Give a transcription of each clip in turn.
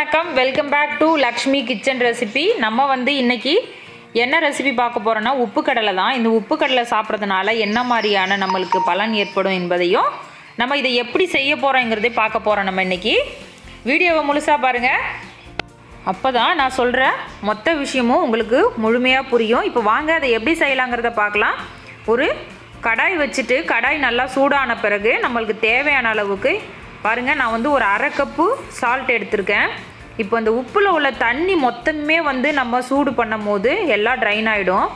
வணக்கம், welcome back to Lakshmi kitchen recipe. நம்ம வந்து இன்னைக்கு என்ன ரெசிபி பார்க்க போகிறோன்னா உப்பு கடலை தான். இந்த உப்பு கடலை சாப்பிட்றதுனால என்ன மாதிரியான நம்மளுக்கு பலன் ஏற்படும் என்பதையும் நம்ம இதை எப்படி செய்ய போகிறோங்கிறதே பார்க்க போகிறோம். நம்ம இன்றைக்கி வீடியோவை முழுசாக பாருங்கள், அப்போ தான் நான் சொல்கிற மொத்த விஷயமும் உங்களுக்கு முழுமையாக புரியும். இப்போ வாங்க அதை எப்படி செய்யலாங்கிறத பார்க்கலாம். ஒரு கடாய் வச்சுட்டு கடாய் நல்லா சூடான பிறகு நம்மளுக்கு தேவையான அளவுக்கு பாருங்கள், நான் வந்து ஒரு அரை கப்பு சால்ட் எடுத்திருக்கேன். இப்போ இந்த உப்பில் உள்ள தண்ணி மொத்தமே வந்து நம்ம சூடு பண்ணும் போது எல்லாம் ட்ரைன் ஆகிடும்.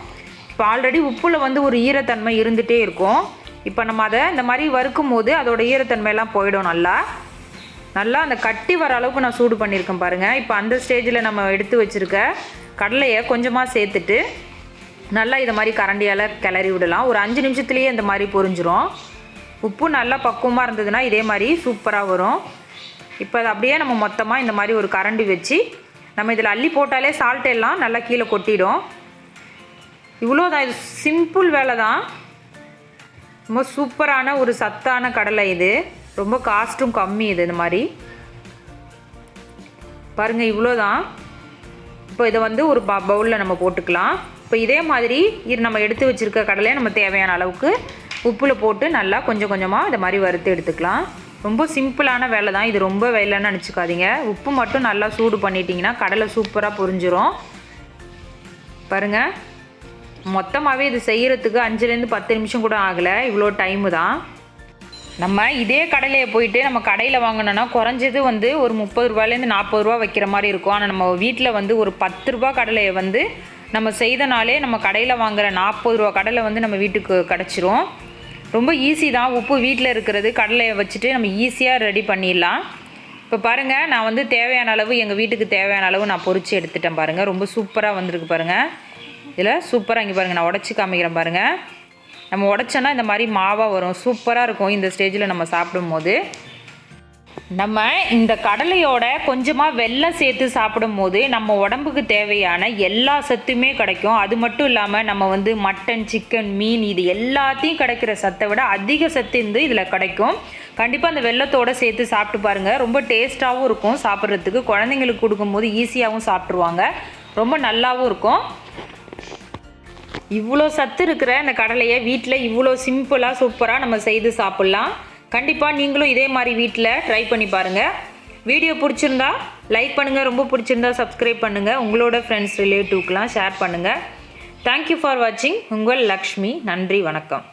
இப்போ ஆல்ரெடி உப்பில் வந்து ஒரு ஈரத்தன்மை இருந்துகிட்டே இருக்கும். இப்போ நம்ம அதை இந்த மாதிரி வறுக்கும் போது அதோட ஈரத்தன்மையெல்லாம் போயிடும். நல்லா அந்த கட்டி வர அளவுக்கு நான் சூடு பண்ணியிருக்கேன் பாருங்கள். இப்போ அந்த ஸ்டேஜில் நம்ம எடுத்து வச்சுருக்க கடலையை கொஞ்சமாக சேர்த்துட்டு நல்லா இதை மாதிரி கரண்டியால் கிளறி விடலாம். ஒரு 5 நிமிஷத்துலேயே இந்த மாதிரி பொரிஞ்சிரும். உப்பு நல்லா பக்குவமாக இருந்ததுன்னா இதே மாதிரி சூப்பராக வரும். இப்போ அது அப்படியே நம்ம மொத்தமாக இந்த மாதிரி ஒரு கரண்டி வச்சு நம்ம இதில் அள்ளி போட்டாலே சால்ட் எல்லாம் நல்லா கீழே கொட்டிடும். இவ்வளோதான், இது சிம்பிள் வேலை தான். ரொம்ப சூப்பரான ஒரு சத்தான கடலை இது, ரொம்ப காஸ்ட்டும் கம்மி. இது இந்த மாதிரி பாருங்கள், இவ்வளோதான். இப்போ இதை வந்து ஒரு பவுலில் நம்ம போட்டுக்கலாம். இப்போ இதே மாதிரி நம்ம எடுத்து வச்சுருக்க கடலையை நம்ம தேவையான அளவுக்கு உப்பில் போட்டு நல்லா கொஞ்சம் கொஞ்சமாக இதை மாதிரி வறுத்து எடுத்துக்கலாம். ரொம்ப சிம்பிளான வேலை தான் இது, ரொம்ப வேலைன்னு நினச்சிக்காதீங்க. உப்பு மட்டும் நல்லா சூடு பண்ணிட்டீங்கன்னா கடலை சூப்பராக பொரிஞ்சிரும். பாருங்கள், மொத்தமாகவே இது செய்கிறதுக்கு 5லேருந்து 10 நிமிஷம் கூட ஆகலை, இவ்வளோ டைமு தான். நம்ம இதே கடலையை போயிட்டு நம்ம கடையில் வாங்கினோன்னா குறைஞ்சது வந்து ஒரு 30 ரூபாயிலேருந்து 40 ரூபா வைக்கிற மாதிரி இருக்கும். ஆனால் நம்ம வீட்டில் வந்து ஒரு 10 ரூபா கடலையை வந்து நம்ம செய்தனாலே நம்ம கடையில் வாங்குகிற 40 ரூபா கடலை வந்து நம்ம வீட்டுக்கு கிடச்சிரும். ரொம்ப ஈஸி தான். உப்பு வீட்டில் இருக்கிறது, கடலையை வச்சுட்டு நம்ம ஈஸியாக ரெடி பண்ணிடலாம். இப்போ பாருங்கள், நான் வந்து தேவையான அளவு எங்கள் வீட்டுக்கு தேவையான அளவு நான் பொரித்து எடுத்துட்டேன் பாருங்கள். ரொம்ப சூப்பராக வந்திருக்கு பாருங்கள். இதில் சூப்பராக இங்கே பாருங்கள், நான் உடச்சி காமிக்கிறேன் பாருங்கள். நம்ம உடச்சோன்னா இந்த மாதிரி மாவாக வரும், சூப்பராக இருக்கும். இந்த ஸ்டேஜில் நம்ம சாப்பிடும்போது நம்ம இந்த கடலையோட கொஞ்சமாக வெல்லம் சேர்த்து சாப்பிடும்போது நம்ம உடம்புக்கு தேவையான எல்லா சத்துமே கிடைக்கும். அது மட்டும் இல்லாமல் நம்ம வந்து மட்டன், சிக்கன், மீன் இது எல்லாத்தையும் கிடைக்கிற சத்தை விட அதிக சத்து இதில் கிடைக்கும். கண்டிப்பாக அந்த வெல்லத்தோடு சேர்த்து சாப்பிட்டு பாருங்கள், ரொம்ப டேஸ்ட்டாகவும் இருக்கும். சாப்பிட்றதுக்கு குழந்தைங்களுக்கு கொடுக்கும்போது ஈஸியாகவும் சாப்பிட்ருவாங்க, ரொம்ப நல்லாவும் இருக்கும். இவ்வளோ சத்து இருக்கிற இந்த கடலையை வீட்டில் இவ்வளோ சிம்பிளாக சூப்பராக நம்ம செய்து சாப்பிட்லாம். கண்டிப்பாக நீங்களும் இதே மாதிரி வீட்டில் ட்ரை பண்ணி பாருங்கள். வீடியோ பிடிச்சிருந்தா லைக் பண்ணுங்கள், ரொம்ப பிடிச்சிருந்தா சப்ஸ்கிரைப் பண்ணுங்கள், உங்களோட ஃப்ரெண்ட்ஸ் ரிலேட்டிவ்க்கெலாம் ஷேர் பண்ணுங்கள். தேங்க்யூ ஃபார் வாட்சிங். உங்கள் லக்ஷ்மி. நன்றி, வணக்கம்.